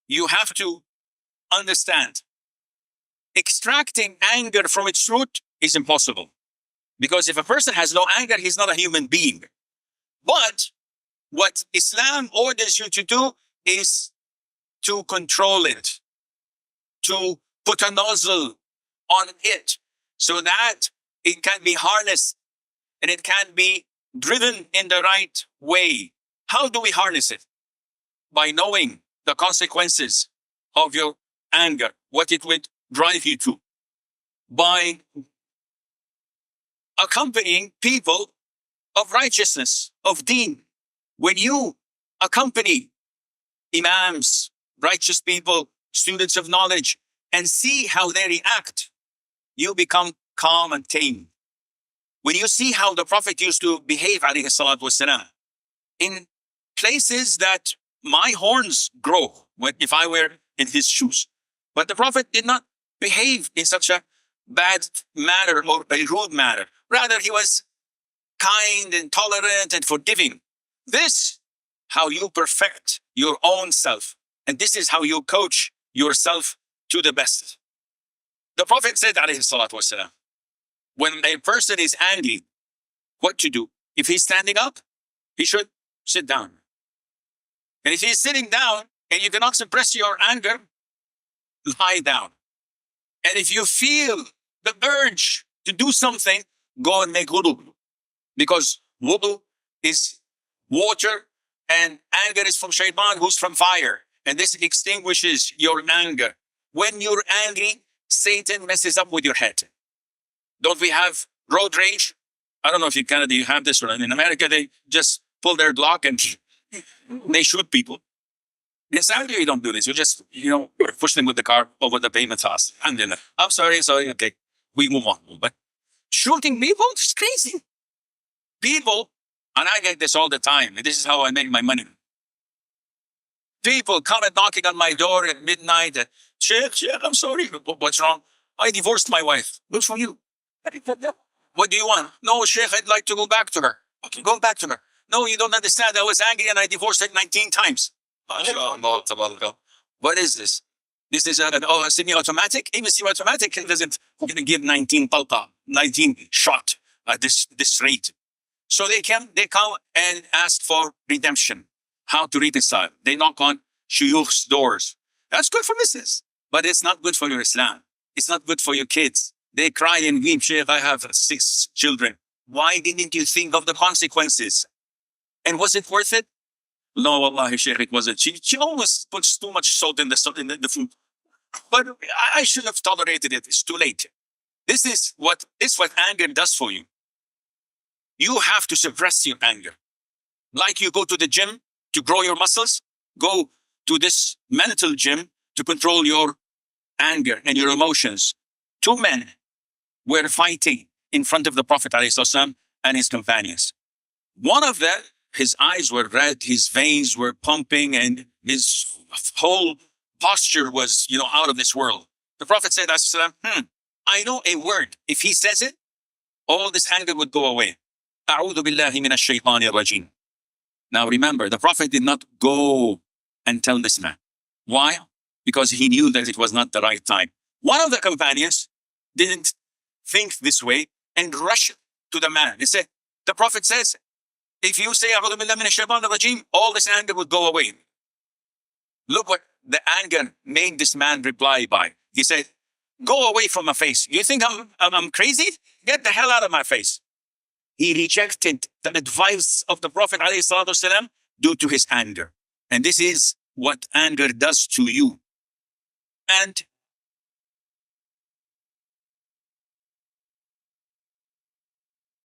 You have to understand, extracting anger from its root is impossible. Because if a person has no anger, he's not a human being. But what Islam orders you to do is to control it, to put a nozzle on it so that it can be harnessed and it can be driven in the right way. How do we harness it? By knowing the consequences of your anger, what it would drive you to. By accompanying people of righteousness, of deen. When you accompany imams, righteous people, students of knowledge, and see how they react, you become calm and tame. When you see how the Prophet used to behave, alayhi salatu wasalam, in places that my horns grow if I were in his shoes. But the Prophet did not behave in such a bad manner or a rude manner. Rather, he was kind and tolerant and forgiving. This, how you perfect your own self. And this is how you coach yourself to the best. The Prophet said, alayhi salatu wasalam, when a person is angry, what to do? If he's standing up, he should sit down. And if he's sitting down and you cannot suppress your anger, lie down. And if you feel the urge to do something, go and make wudu. Because wudu is water and anger is from shaitan, who's from fire. And this extinguishes your anger. When you're angry, Satan messes up with your head. Don't we have road rage? I don't know if in Canada you have this, or in America they just pull their Glock and they shoot people. In Saudi you don't do this. You just, push them with the car over the pavement house. I'm sorry, okay. We move on. But shooting people, it's crazy. People, and I get this all the time, and this is how I make my money. People come and knocking on my door at midnight. Sheikh, I'm sorry. What's wrong? I divorced my wife. Good for you. What do you want? No, Sheikh, I'd like to go back to her. Okay, go back to her. No, you don't understand. I was angry and I divorced her 19 times. What is this? This is a semi-automatic. Even semi-automatic doesn't give 19 talqa, 19 shot at this rate. So they come and ask for redemption. How to reconcile. They knock on shuyukh's doors. That's good for business, but it's not good for your Islam. It's not good for your kids. They cry and weep, Sheikh, I have 6 children. Why didn't you think of the consequences? And was it worth it? No, wallahi, Sheikh, it wasn't. She always puts too much salt in the food. But I should have tolerated it. It's too late. This is what anger does for you. You have to suppress your anger. Like you go to the gym to grow your muscles, go to this mental gym to control your anger and your emotions. 2 men were fighting in front of the Prophet ﷺ and his companions. One of them, his eyes were red, his veins were pumping, and his whole posture was, out of this world. The Prophet said, I know a word. If he says it, all this anger would go away. A'udhu billahi minash shaitanir rajim. Now remember, the Prophet did not go and tell this man. Why? Because he knew that it was not the right time. One of the companions didn't think this way and rushed to the man. He said, the Prophet says, if you say, A'udhu billahi minash shaitanir rajim, all this anger would go away. Look what the anger made this man reply by. He said, go away from my face. You think I'm crazy? Get the hell out of my face. He rejected the advice of the Prophet ﷺ due to his anger. And this is what anger does to you. And